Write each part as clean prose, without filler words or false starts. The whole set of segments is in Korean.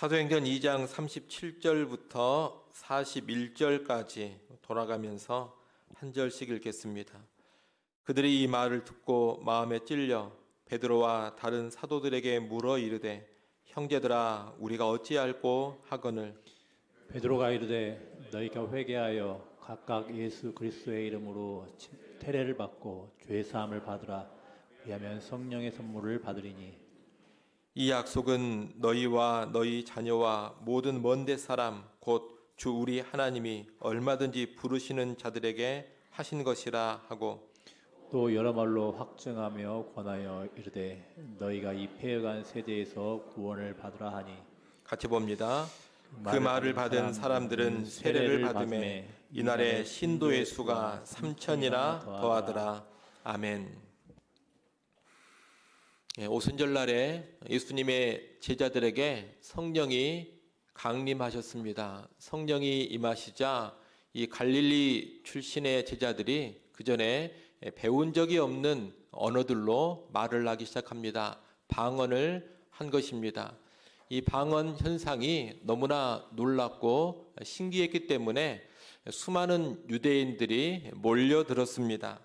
사도행전 2장 37절부터 41절까지 돌아가면서 한 절씩 읽겠습니다. 그들이 이 말을 듣고 마음에 찔려 베드로와 다른 사도들에게 물어 이르되 형제들아 우리가 어찌할꼬 하거늘 베드로가 이르되 너희가 회개하여 각각 예수 그리스도의 이름으로 태례를 받고 죄 사함을 받으라. 위하면 성령의 선물을 받으리니 이 약속은 너희와 너희 자녀와 모든 먼데 사람 곧 주 우리 하나님이 얼마든지 부르시는 자들에게 하신 것이라 하고 또 여러 말로 확증하며 권하여 이르되 너희가 이 패역한 세대에서 구원을 받으라 하니 같이 봅니다. 그 말을 받은 사람들은 세례를 받음에 이날에 신도의 수가 3,000이나 더하더라. 아멘. 오순절날에 예수님의 제자들에게 성령이 강림하셨습니다. 성령이 임하시자 이 갈릴리 출신의 제자들이 그 전에 배운 적이 없는 언어들로 말을 하기 시작합니다. 방언을 한 것입니다. 이 방언 현상이 너무나 놀랍고 신기했기 때문에 수많은 유대인들이 몰려들었습니다.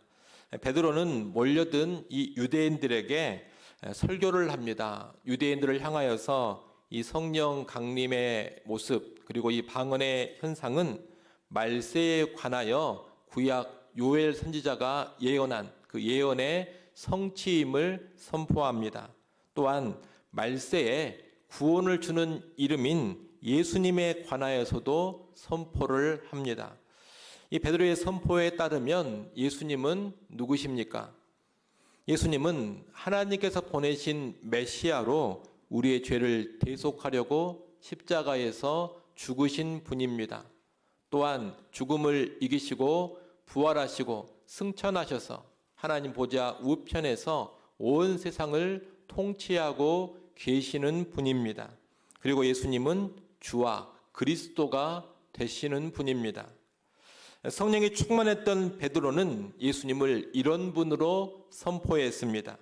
베드로는 몰려든 이 유대인들에게 설교를 합니다. 유대인들을 향하여서 이 성령 강림의 모습 그리고 이 방언의 현상은 말세에 관하여 구약 요엘 선지자가 예언한 그 예언의 성취임을 선포합니다. 또한 말세에 구원을 주는 이름인 예수님에 관하여서도 선포를 합니다. 이 베드로의 선포에 따르면 예수님은 누구십니까? 예수님은 하나님께서 보내신 메시아로 우리의 죄를 대속하려고 십자가에서 죽으신 분입니다. 또한 죽음을 이기시고 부활하시고 승천하셔서 하나님 보좌 우편에서 온 세상을 통치하고 계시는 분입니다. 그리고 예수님은 주와 그리스도가 되시는 분입니다. 성령이 충만했던 베드로는 예수님을 이런 분으로 선포했습니다.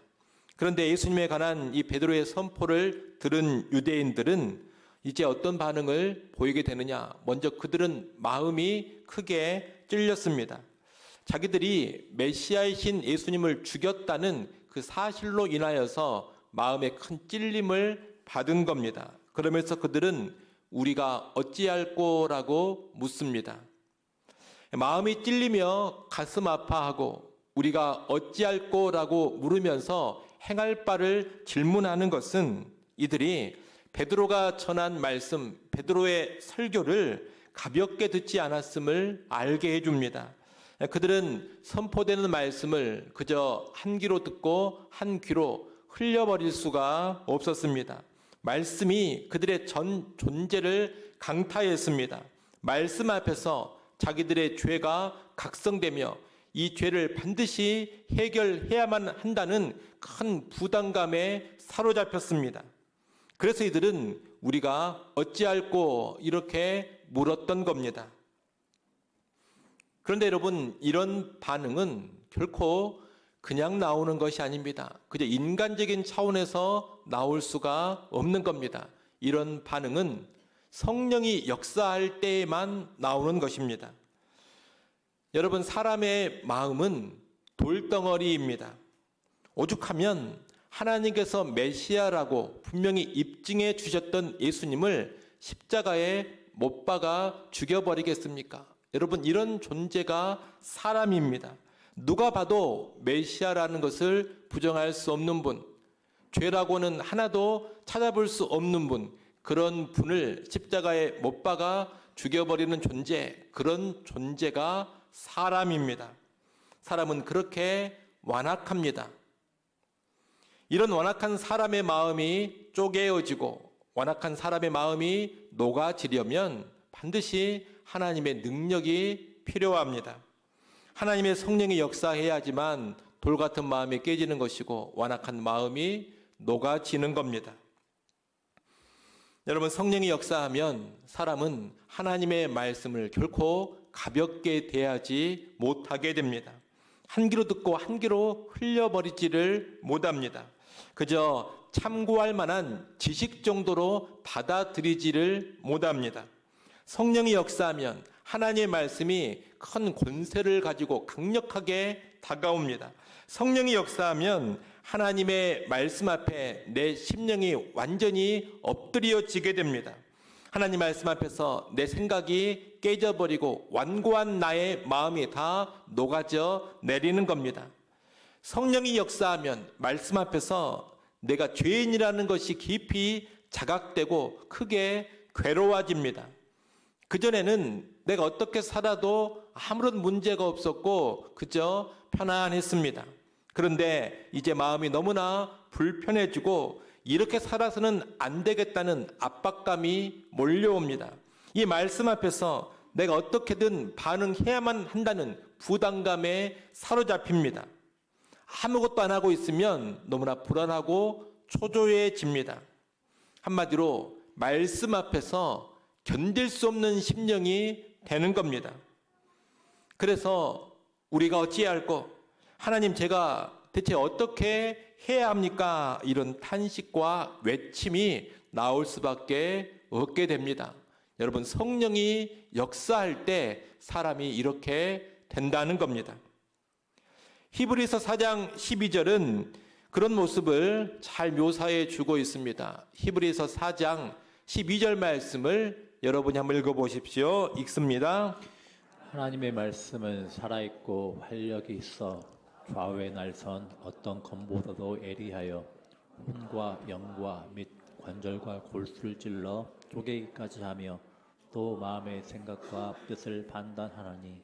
그런데 예수님에 관한 이 베드로의 선포를 들은 유대인들은 이제 어떤 반응을 보이게 되느냐? 먼저 그들은 마음이 크게 찔렸습니다. 자기들이 메시아이신 예수님을 죽였다는 그 사실로 인하여서 마음에 큰 찔림을 받은 겁니다. 그러면서 그들은 우리가 어찌할꼬라고 묻습니다. 마음이 찔리며 가슴 아파하고 우리가 어찌할꼬라고 물으면서 행할 바를 질문하는 것은 이들이 베드로가 전한 말씀, 베드로의 설교를 가볍게 듣지 않았음을 알게 해줍니다. 그들은 선포되는 말씀을 그저 한 귀로 듣고 한 귀로 흘려버릴 수가 없었습니다. 말씀이 그들의 전 존재를 강타했습니다. 말씀 앞에서 자기들의 죄가 각성되며 이 죄를 반드시 해결해야만 한다는 큰 부담감에 사로잡혔습니다. 그래서 이들은 우리가 어찌할꼬 이렇게 물었던 겁니다. 그런데 여러분, 이런 반응은 결코 그냥 나오는 것이 아닙니다. 그저 인간적인 차원에서 나올 수가 없는 겁니다. 이런 반응은 성령이 역사할 때에만 나오는 것입니다. 여러분, 사람의 마음은 돌덩어리입니다. 오죽하면 하나님께서 메시아라고 분명히 입증해 주셨던 예수님을 십자가에 못 박아 죽여버리겠습니까? 여러분, 이런 존재가 사람입니다. 누가 봐도 메시아라는 것을 부정할 수 없는 분, 죄라고는 하나도 찾아볼 수 없는 분, 그런 분을 십자가에 못 박아 죽여버리는 존재, 그런 존재가 사람입니다. 사람은 그렇게 완악합니다. 이런 완악한 사람의 마음이 쪼개어지고 완악한 사람의 마음이 녹아지려면 반드시 하나님의 능력이 필요합니다. 하나님의 성령이 역사해야지만 돌 같은 마음이 깨지는 것이고 완악한 마음이 녹아지는 겁니다. 여러분, 성령이 역사하면 사람은 하나님의 말씀을 결코 가볍게 대하지 못하게 됩니다. 한 귀로 듣고 한 귀로 흘려버리지를 못합니다. 그저 참고할 만한 지식 정도로 받아들이지를 못합니다. 성령이 역사하면 하나님의 말씀이 큰 권세를 가지고 강력하게 다가옵니다. 성령이 역사하면 하나님의 말씀 앞에 내 심령이 완전히 엎드려지게 됩니다. 하나님 말씀 앞에서 내 생각이 깨져버리고 완고한 나의 마음이 다 녹아져 내리는 겁니다. 성령이 역사하면 말씀 앞에서 내가 죄인이라는 것이 깊이 자각되고 크게 괴로워집니다. 그전에는 내가 어떻게 살아도 아무런 문제가 없었고 그저 편안했습니다. 그런데 이제 마음이 너무나 불편해지고 이렇게 살아서는 안 되겠다는 압박감이 몰려옵니다. 이 말씀 앞에서 내가 어떻게든 반응해야만 한다는 부담감에 사로잡힙니다. 아무것도 안 하고 있으면 너무나 불안하고 초조해집니다. 한마디로 말씀 앞에서 견딜 수 없는 심령이 되는 겁니다. 그래서 우리가 어찌해야 할꼬? 하나님, 제가 대체 어떻게 해야 합니까? 이런 탄식과 외침이 나올 수밖에 없게 됩니다. 여러분, 성령이 역사할 때 사람이 이렇게 된다는 겁니다. 히브리서 4장 12절은 그런 모습을 잘 묘사해 주고 있습니다. 히브리서 4장 12절 말씀을 여러분이 한번 읽어보십시오. 읽습니다. 하나님의 말씀은 살아있고 활력이 있어 좌우의 날선 어떤 검보다도 예리하여 혼과 영과 및 관절과 골수를 찔러 쪼개기까지 하며 또 마음의 생각과 뜻을 판단하나니.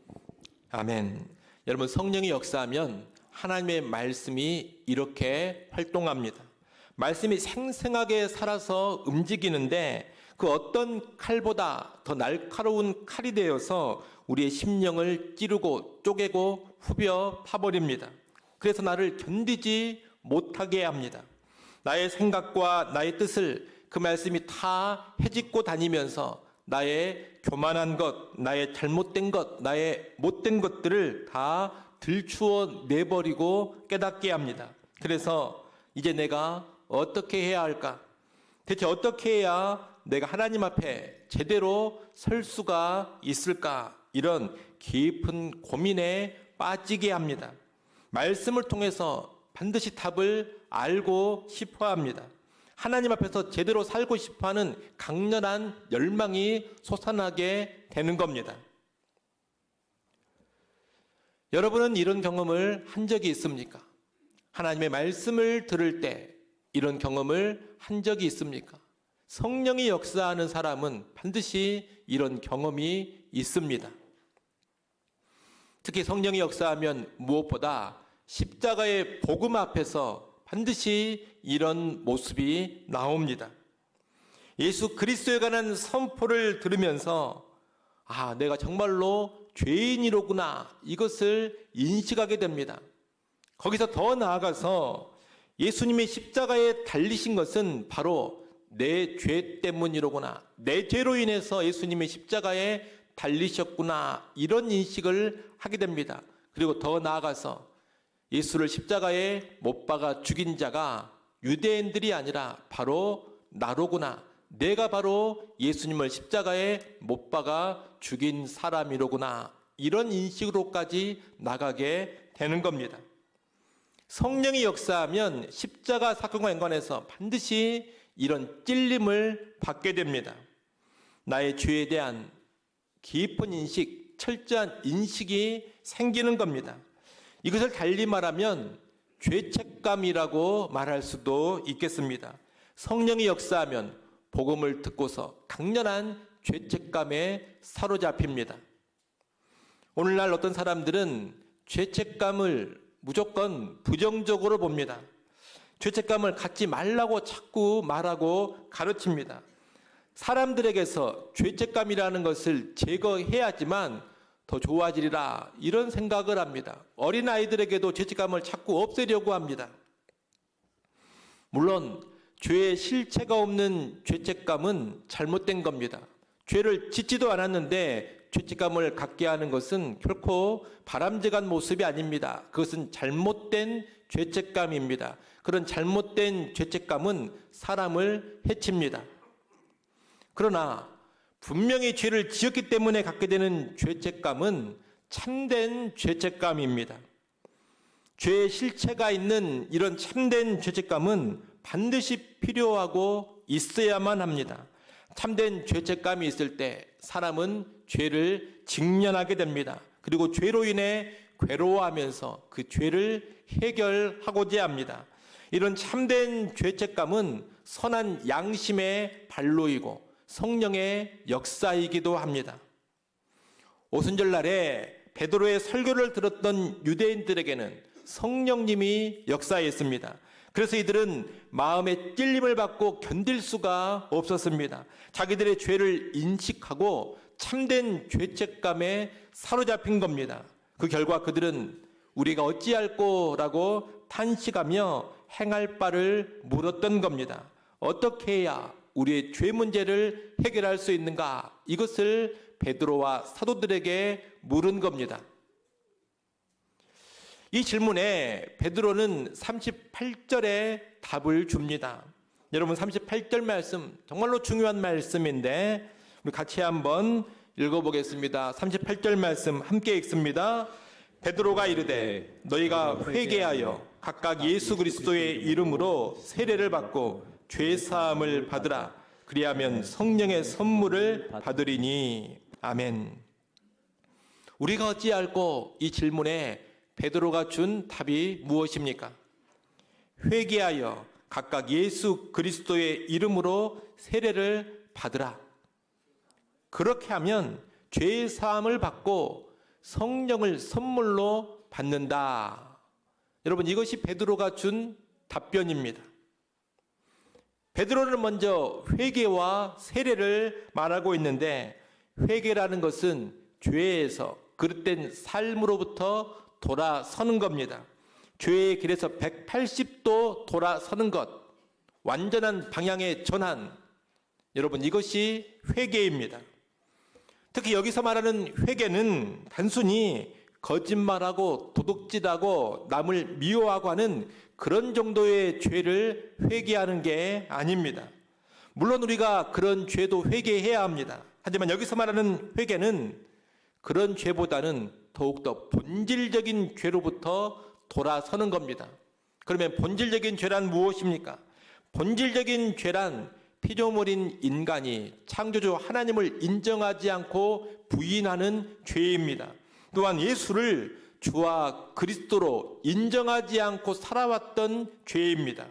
아멘. 여러분, 성령이 역사하면 하나님의 말씀이 이렇게 활동합니다. 말씀이 생생하게 살아서 움직이는데 그 어떤 칼보다 더 날카로운 칼이 되어서 우리의 심령을 찌르고 쪼개고 후벼 파버립니다. 그래서 나를 견디지 못하게 합니다. 나의 생각과 나의 뜻을 그 말씀이 다 헤집고 다니면서 나의 교만한 것, 나의 잘못된 것, 나의 못된 것들을 다 들추어 내버리고 깨닫게 합니다. 그래서 이제 내가 어떻게 해야 할까? 대체 어떻게 해야 내가 하나님 앞에 제대로 설 수가 있을까? 이런 깊은 고민에 빠지게 합니다. 말씀을 통해서 반드시 답을 알고 싶어 합니다. 하나님 앞에서 제대로 살고 싶어 하는 강렬한 열망이 솟아나게 되는 겁니다. 여러분은 이런 경험을 한 적이 있습니까? 하나님의 말씀을 들을 때 이런 경험을 한 적이 있습니까? 성령이 역사하는 사람은 반드시 이런 경험이 있습니다. 특히 성령이 역사하면 무엇보다 십자가의 복음 앞에서 반드시 이런 모습이 나옵니다. 예수 그리스도에 관한 선포를 들으면서 내가 정말로 죄인이로구나, 이것을 인식하게 됩니다. 거기서 더 나아가서 예수님이 십자가에 달리신 것은 바로 내 죄 때문이로구나, 내 죄로 인해서 예수님이 십자가에 달리셨구나, 이런 인식을 하게 됩니다. 그리고 더 나아가서 예수를 십자가에 못 박아 죽인 자가 유대인들이 아니라 바로 나로구나, 내가 바로 예수님을 십자가에 못 박아 죽인 사람이로구나, 이런 인식으로까지 나가게 되는 겁니다. 성령이 역사하면 십자가 사건과 연관해서 반드시 이런 찔림을 받게 됩니다. 나의 죄에 대한 깊은 인식, 철저한 인식이 생기는 겁니다. 이것을 달리 말하면 죄책감이라고 말할 수도 있겠습니다. 성령이 역사하면 복음을 듣고서 강렬한 죄책감에 사로잡힙니다. 오늘날 어떤 사람들은 죄책감을 무조건 부정적으로 봅니다. 죄책감을 갖지 말라고 자꾸 말하고 가르칩니다. 사람들에게서 죄책감이라는 것을 제거해야지만 더 좋아지리라, 이런 생각을 합니다. 어린아이들에게도 죄책감을 자꾸 없애려고 합니다. 물론 죄의 실체가 없는 죄책감은 잘못된 겁니다. 죄를 짓지도 않았는데 죄책감을 갖게 하는 것은 결코 바람직한 모습이 아닙니다. 그것은 잘못된 죄책감입니다. 그런 잘못된 죄책감은 사람을 해칩니다. 그러나 분명히 죄를 지었기 때문에 갖게 되는 죄책감은 참된 죄책감입니다. 죄의 실체가 있는 이런 참된 죄책감은 반드시 필요하고 있어야만 합니다. 참된 죄책감이 있을 때 사람은 죄를 직면하게 됩니다. 그리고 죄로 인해 괴로워하면서 그 죄를 해결하고자 합니다. 이런 참된 죄책감은 선한 양심의 발로이고 성령의 역사이기도 합니다. 오순절 날에 베드로의 설교를 들었던 유대인들에게는 성령님이 역사했습니다. 그래서 이들은 마음의 찔림을 받고 견딜 수가 없었습니다. 자기들의 죄를 인식하고 참된 죄책감에 사로잡힌 겁니다. 그 결과 그들은 우리가 어찌할꼬라고 탄식하며 행할 바를 물었던 겁니다. 어떻게 해야 우리의 죄 문제를 해결할 수 있는가? 이것을 베드로와 사도들에게 물은 겁니다. 이 질문에 베드로는 38절에 답을 줍니다. 여러분 38절 말씀 정말로 중요한 말씀인데 우리 같이 한번 읽어보겠습니다. 38절 말씀 함께 읽습니다. 베드로가 이르되 너희가 회개하여 각각 예수 그리스도의 이름으로 세례를 받고 죄 사함을 받으라. 그리하면 성령의 선물을 받으리니. 아멘. 우리가 어찌할꼬 이 질문에 베드로가 준 답이 무엇입니까? 회개하여 각각 예수 그리스도의 이름으로 세례를 받으라. 그렇게 하면 죄 사함을 받고 성령을 선물로 받는다. 여러분 이것이 베드로가 준 답변입니다. 베드로는 먼저 회개와 세례를 말하고 있는데 회개라는 것은 죄에서 그릇된 삶으로부터 돌아서는 겁니다. 죄의 길에서 180도 돌아서는 것, 완전한 방향의 전환. 여러분 이것이 회개입니다. 특히 여기서 말하는 회개는 단순히 거짓말하고 도둑질하고 남을 미워하고 하는 그런 정도의 죄를 회개하는 게 아닙니다. 물론 우리가 그런 죄도 회개해야 합니다. 하지만 여기서 말하는 회개는 그런 죄보다는 더욱더 본질적인 죄로부터 돌아서는 겁니다. 그러면 본질적인 죄란 무엇입니까? 본질적인 죄란 피조물인 인간이 창조주 하나님을 인정하지 않고 부인하는 죄입니다. 또한 예수를 주와 그리스도로 인정하지 않고 살아왔던 죄입니다.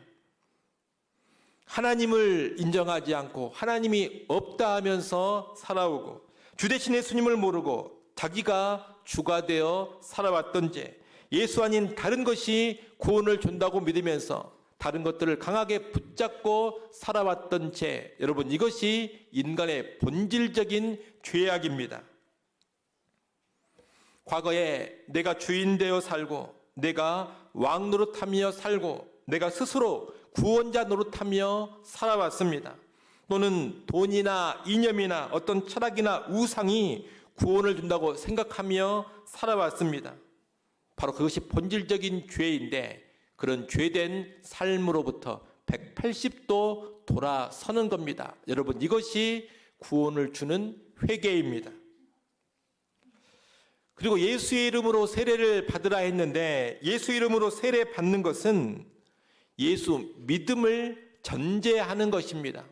하나님을 인정하지 않고 하나님이 없다 하면서 살아오고 주 대신 예수님을 모르고 자기가 주가 되어 살아왔던 죄, 예수 아닌 다른 것이 구원을 준다고 믿으면서 다른 것들을 강하게 붙잡고 살아왔던 죄, 여러분 이것이 인간의 본질적인 죄악입니다. 과거에 내가 주인 되어 살고 내가 왕 노릇하며 살고 내가 스스로 구원자 노릇하며 살아왔습니다. 또는 돈이나 이념이나 어떤 철학이나 우상이 구원을 준다고 생각하며 살아왔습니다. 바로 그것이 본질적인 죄인데 그런 죄된 삶으로부터 180도 돌아서는 겁니다. 여러분 이것이 구원을 주는 회개입니다. 그리고 예수의 이름으로 세례를 받으라 했는데 예수 이름으로 세례 받는 것은 예수 믿음을 전제하는 것입니다.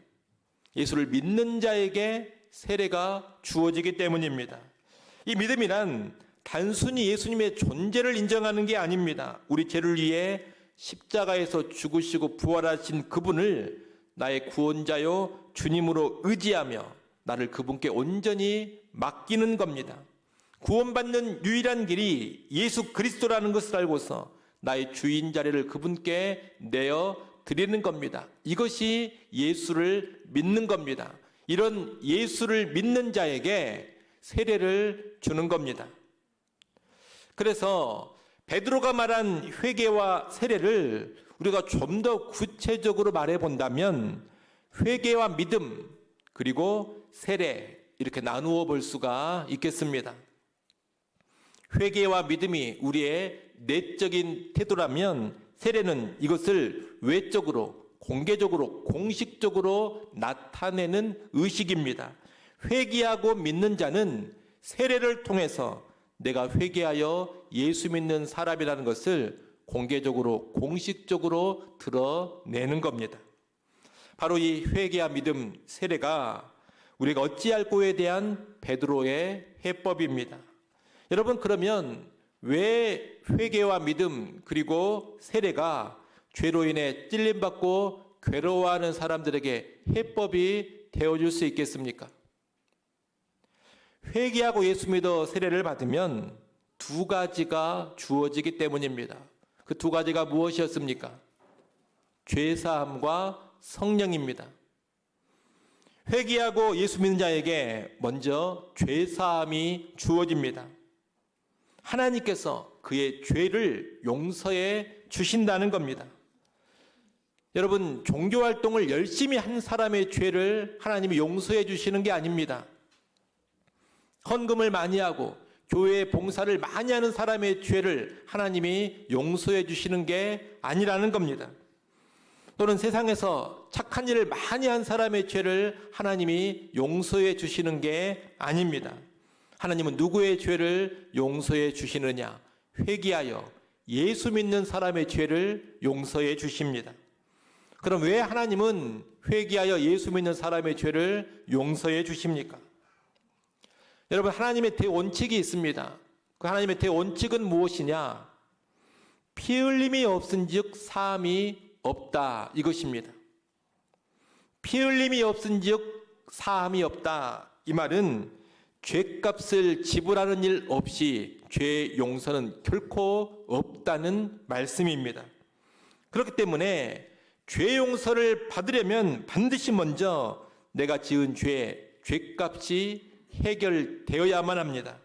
예수를 믿는 자에게 세례가 주어지기 때문입니다. 이 믿음이란 단순히 예수님의 존재를 인정하는 게 아닙니다. 우리 죄를 위해 십자가에서 죽으시고 부활하신 그분을 나의 구원자요 주님으로 의지하며 나를 그분께 온전히 맡기는 겁니다. 구원받는 유일한 길이 예수 그리스도라는 것을 알고서 나의 주인 자리를 그분께 내어 드리는 겁니다. 이것이 예수를 믿는 겁니다. 이런 예수를 믿는 자에게 세례를 주는 겁니다. 그래서 베드로가 말한 회개와 세례를 우리가 좀 더 구체적으로 말해 본다면 회개와 믿음 그리고 세례 이렇게 나누어 볼 수가 있겠습니다. 회개와 믿음이 우리의 내적인 태도라면 세례는 이것을 외적으로, 공개적으로, 공식적으로 나타내는 의식입니다. 회개하고 믿는 자는 세례를 통해서 내가 회개하여 예수 믿는 사람이라는 것을 공개적으로, 공식적으로 드러내는 겁니다. 바로 이 회개와 믿음, 세례가 우리가 어찌할꼬에 대한 베드로의 해법입니다. 여러분, 그러면 왜 회개와 믿음 그리고 세례가 죄로 인해 찔림받고 괴로워하는 사람들에게 해법이 되어줄 수 있겠습니까? 회개하고 예수 믿어 세례를 받으면 두 가지가 주어지기 때문입니다. 그 두 가지가 무엇이었습니까? 죄사함과 성령입니다. 회개하고 예수 믿는 자에게 먼저 죄사함이 주어집니다. 하나님께서 그의 죄를 용서해 주신다는 겁니다. 여러분, 종교활동을 열심히 한 사람의 죄를 하나님이 용서해 주시는 게 아닙니다. 헌금을 많이 하고 교회에 봉사를 많이 하는 사람의 죄를 하나님이 용서해 주시는 게 아니라는 겁니다. 또는 세상에서 착한 일을 많이 한 사람의 죄를 하나님이 용서해 주시는 게 아닙니다. 하나님은 누구의 죄를 용서해 주시느냐? 회개하여 예수 믿는 사람의 죄를 용서해 주십니다. 그럼 왜 하나님은 회개하여 예수 믿는 사람의 죄를 용서해 주십니까? 여러분, 하나님의 대원칙이 있습니다. 그 하나님의 대원칙은 무엇이냐? 피 흘림이 없은즉 사함이 없다, 이것입니다. 피 흘림이 없은즉 사함이 없다. 이 말은 죄값을 지불하는 일 없이 죄 용서는 결코 없다는 말씀입니다. 그렇기 때문에 죄 용서를 받으려면 반드시 먼저 내가 지은 죄값이 해결되어야만 합니다.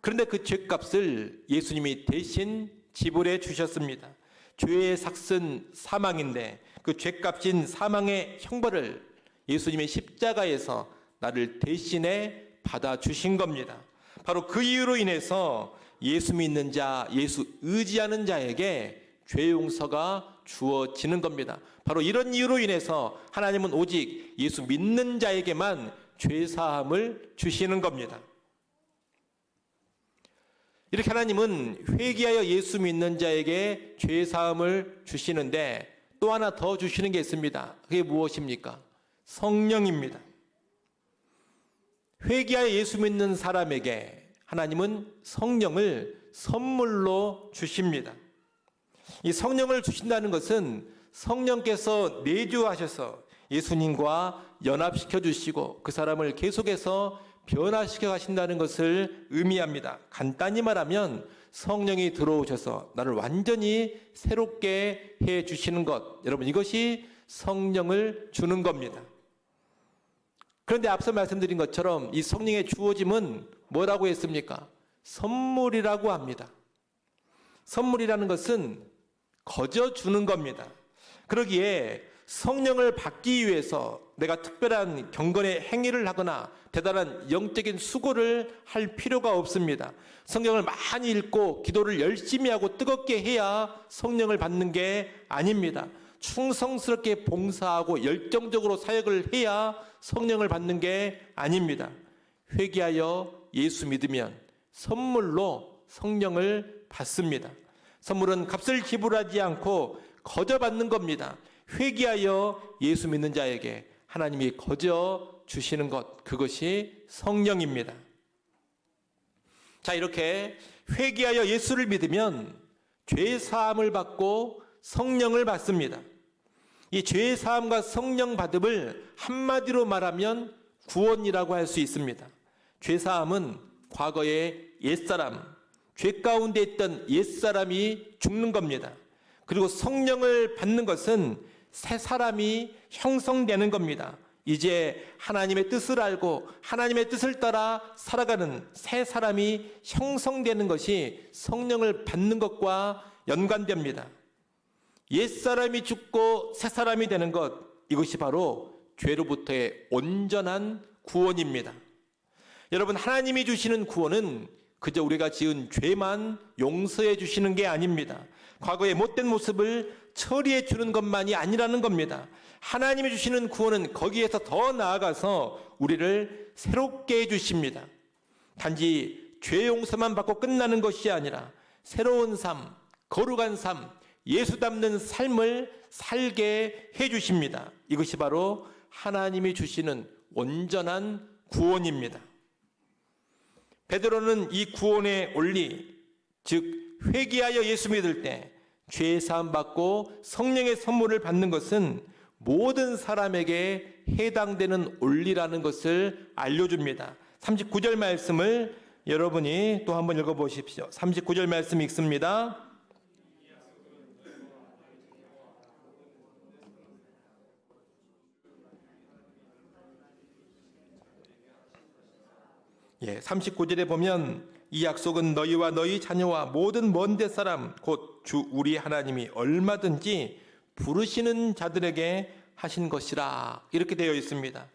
그런데 그 죄값을 예수님이 대신 지불해 주셨습니다. 죄의 삭은 사망인데 그 죄값인 사망의 형벌을 예수님의 십자가에서 나를 대신해 받아주신 겁니다. 바로 그 이유로 인해서 예수 믿는 자, 예수 의지하는 자에게 죄 용서가 주어지는 겁니다. 바로 이런 이유로 인해서 하나님은 오직 예수 믿는 자에게만 죄 사함을 주시는 겁니다. 이렇게 하나님은 회개하여 예수 믿는 자에게 죄 사함을 주시는데 또 하나 더 주시는 게 있습니다. 그게 무엇입니까? 성령입니다. 회개하여 예수 믿는 사람에게 하나님은 성령을 선물로 주십니다. 이 성령을 주신다는 것은 성령께서 내주하셔서 예수님과 연합시켜 주시고 그 사람을 계속해서 변화시켜 가신다는 것을 의미합니다. 간단히 말하면 성령이 들어오셔서 나를 완전히 새롭게 해 주시는 것, 여러분, 이것이 성령을 주는 겁니다. 그런데 앞서 말씀드린 것처럼 이 성령의 주어짐은 뭐라고 했습니까? 선물이라고 합니다. 선물이라는 것은 거저 주는 겁니다. 그러기에 성령을 받기 위해서 내가 특별한 경건의 행위를 하거나 대단한 영적인 수고를 할 필요가 없습니다. 성경을 많이 읽고 기도를 열심히 하고 뜨겁게 해야 성령을 받는 게 아닙니다. 충성스럽게 봉사하고 열정적으로 사역을 해야 성령을 받는 게 아닙니다. 회개하여 예수 믿으면 선물로 성령을 받습니다. 선물은 값을 지불하지 않고 거저 받는 겁니다. 회개하여 예수 믿는 자에게 하나님이 거저 주시는 것, 그것이 성령입니다. 자, 이렇게 회개하여 예수를 믿으면 죄 사함을 받고 성령을 받습니다. 이 죄 사함과 성령 받음을 한마디로 말하면 구원이라고 할 수 있습니다. 죄 사함은 과거의 옛사람, 죄 가운데 있던 옛사람이 죽는 겁니다. 그리고 성령을 받는 것은 새 사람이 형성되는 겁니다. 이제 하나님의 뜻을 알고 하나님의 뜻을 따라 살아가는 새 사람이 형성되는 것이 성령을 받는 것과 연관됩니다. 옛사람이 죽고 새 사람이 되는 것, 이것이 바로 죄로부터의 온전한 구원입니다. 여러분, 하나님이 주시는 구원은 그저 우리가 지은 죄만 용서해 주시는 게 아닙니다. 과거의 못된 모습을 처리해 주는 것만이 아니라는 겁니다. 하나님이 주시는 구원은 거기에서 더 나아가서 우리를 새롭게 해 주십니다. 단지 죄 용서만 받고 끝나는 것이 아니라 새로운 삶, 거룩한 삶, 예수 닮는 삶을 살게 해 주십니다. 이것이 바로 하나님이 주시는 온전한 구원입니다. 베드로는 이 구원의 원리, 즉 회개하여 예수 믿을 때 죄 사함 받고 성령의 선물을 받는 것은 모든 사람에게 해당되는 원리라는 것을 알려줍니다. 39절 말씀을 여러분이 또 한번 읽어보십시오. 39절 말씀 읽습니다. 예, 39절에 보면 이 약속은 너희와 너희 자녀와 모든 먼데 사람 곧 주 우리 하나님이 얼마든지 부르시는 자들에게 하신 것이라 이렇게 되어 있습니다.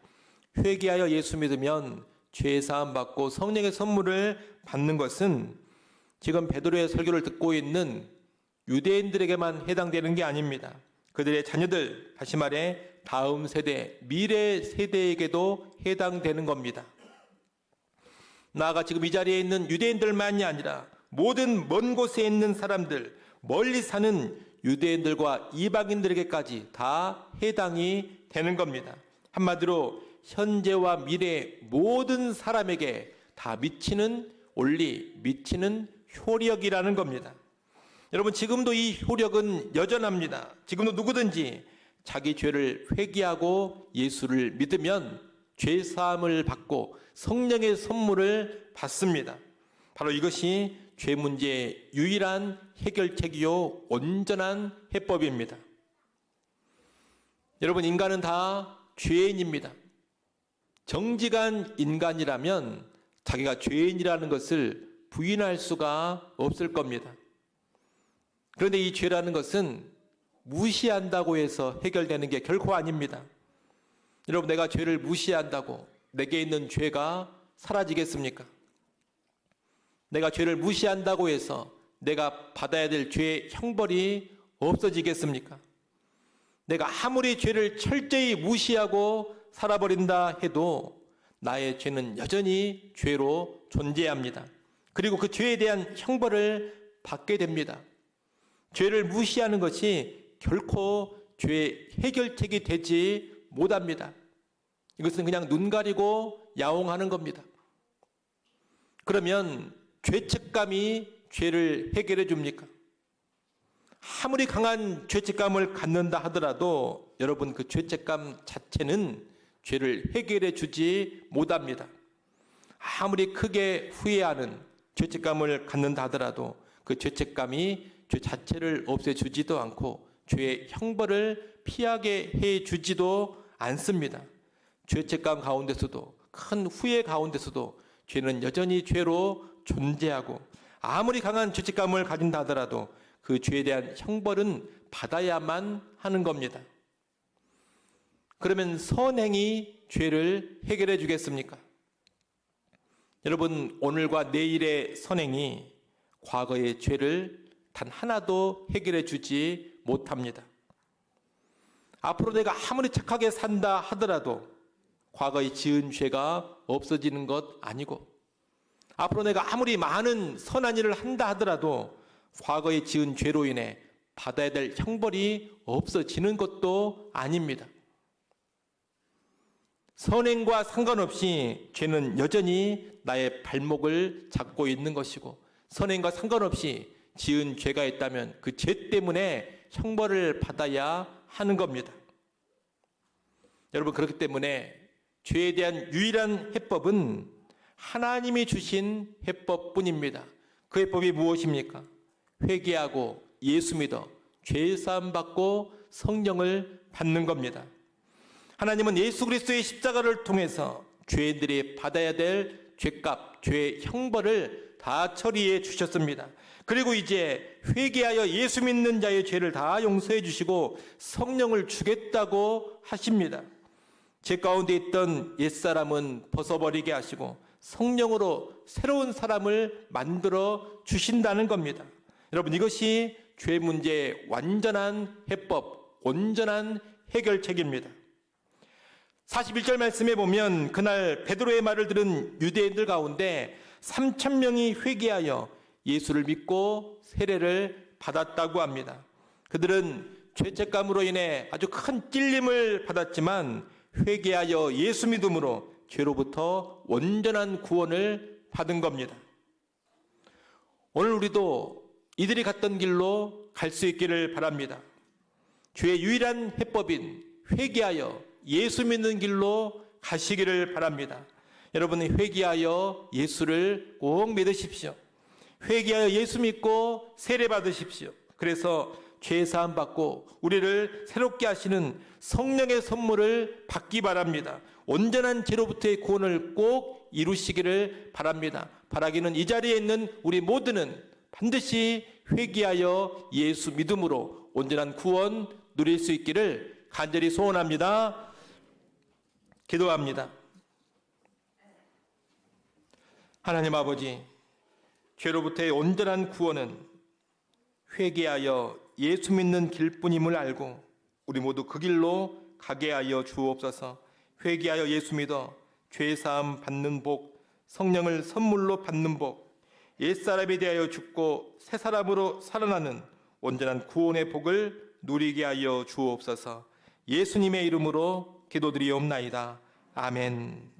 회개하여 예수 믿으면 죄 사함 받고 성령의 선물을 받는 것은 지금 베드로의 설교를 듣고 있는 유대인들에게만 해당되는 게 아닙니다. 그들의 자녀들, 다시 말해 다음 세대, 미래 세대에게도 해당되는 겁니다. 나아가 지금 이 자리에 있는 유대인들만이 아니라 모든 먼 곳에 있는 사람들, 멀리 사는 유대인들과 이방인들에게까지 다 해당이 되는 겁니다. 한마디로 현재와 미래 모든 사람에게 다 미치는 원리, 미치는 효력이라는 겁니다. 여러분, 지금도 이 효력은 여전합니다. 지금도 누구든지 자기 죄를 회개하고 예수를 믿으면 죄 사함을 받고 성령의 선물을 받습니다. 바로 이것이 죄 문제의 유일한 해결책이요 온전한 해법입니다. 여러분, 인간은 다 죄인입니다. 정직한 인간이라면 자기가 죄인이라는 것을 부인할 수가 없을 겁니다. 그런데 이 죄라는 것은 무시한다고 해서 해결되는 게 결코 아닙니다. 여러분, 내가 죄를 무시한다고 내게 있는 죄가 사라지겠습니까? 내가 죄를 무시한다고 해서 내가 받아야 될 죄의 형벌이 없어지겠습니까? 내가 아무리 죄를 철저히 무시하고 살아버린다 해도 나의 죄는 여전히 죄로 존재합니다. 그리고 그 죄에 대한 형벌을 받게 됩니다. 죄를 무시하는 것이 결코 죄의 해결책이 되지 못합니다. 이것은 그냥 눈 가리고 야옹하는 겁니다. 그러면 죄책감이 죄를 해결해 줍니까? 아무리 강한 죄책감을 갖는다 하더라도 여러분, 그 죄책감 자체는 죄를 해결해 주지 못합니다. 아무리 크게 후회하는 죄책감을 갖는다 하더라도 그 죄책감이 죄 자체를 없애주지도 않고 죄의 형벌을 피하게 해주지도 않습니다. 죄책감 가운데서도, 큰 후회 가운데서도 죄는 여전히 죄로 존재하고 아무리 강한 죄책감을 가진다 하더라도 그 죄에 대한 형벌은 받아야만 하는 겁니다. 그러면 선행이 죄를 해결해 주겠습니까? 여러분, 오늘과 내일의 선행이 과거의 죄를 단 하나도 해결해 주지 못합니다. 앞으로 내가 아무리 착하게 산다 하더라도 과거에 지은 죄가 없어지는 것 아니고, 앞으로 내가 아무리 많은 선한 일을 한다 하더라도 과거에 지은 죄로 인해 받아야 될 형벌이 없어지는 것도 아닙니다. 선행과 상관없이 죄는 여전히 나의 발목을 잡고 있는 것이고, 선행과 상관없이 지은 죄가 있다면 그 죄 때문에 형벌을 받아야 하는 겁니다. 여러분, 그렇기 때문에 죄에 대한 유일한 해법은 하나님이 주신 해법뿐입니다. 그 해법이 무엇입니까? 회개하고 예수 믿어 죄 사함 받고 성령을 받는 겁니다. 하나님은 예수 그리스도의 십자가를 통해서 죄인들이 받아야 될 죄값, 죄의 형벌을 다 처리해 주셨습니다. 그리고 이제 회개하여 예수 믿는 자의 죄를 다 용서해 주시고 성령을 주겠다고 하십니다. 죄 가운데 있던 옛사람은 벗어버리게 하시고 성령으로 새로운 사람을 만들어 주신다는 겁니다. 여러분, 이것이 죄 문제의 완전한 해법, 온전한 해결책입니다. 41절 말씀에 보면 그날 베드로의 말을 들은 유대인들 가운데 3,000명이 회개하여 예수를 믿고 세례를 받았다고 합니다. 그들은 죄책감으로 인해 아주 큰 찔림을 받았지만 회개하여 예수 믿음으로 죄로부터 온전한 구원을 받은 겁니다. 오늘 우리도 이들이 갔던 길로 갈 수 있기를 바랍니다. 죄의 유일한 해법인 회개하여 예수 믿는 길로 가시기를 바랍니다. 여러분이 회개하여 예수를 꼭 믿으십시오. 회개하여 예수 믿고 세례 받으십시오. 그래서 죄 사함 받고 우리를 새롭게 하시는 성령의 선물을 받기 바랍니다. 온전한 죄로부터의 구원을 꼭 이루시기를 바랍니다. 바라기는 이 자리에 있는 우리 모두는 반드시 회개하여 예수 믿음으로 온전한 구원 누릴 수 있기를 간절히 소원합니다. 기도합니다. 하나님 아버지, 죄로부터의 온전한 구원은 회개하여 예수 믿는 길뿐임을 알고 우리 모두 그 길로 가게 하여 주옵소서. 회개하여 예수 믿어 죄사함 받는 복, 성령을 선물로 받는 복, 옛사람에 대하여 죽고 새 사람으로 살아나는 온전한 구원의 복을 누리게 하여 주옵소서. 예수님의 이름으로 기도드리옵나이다. 아멘.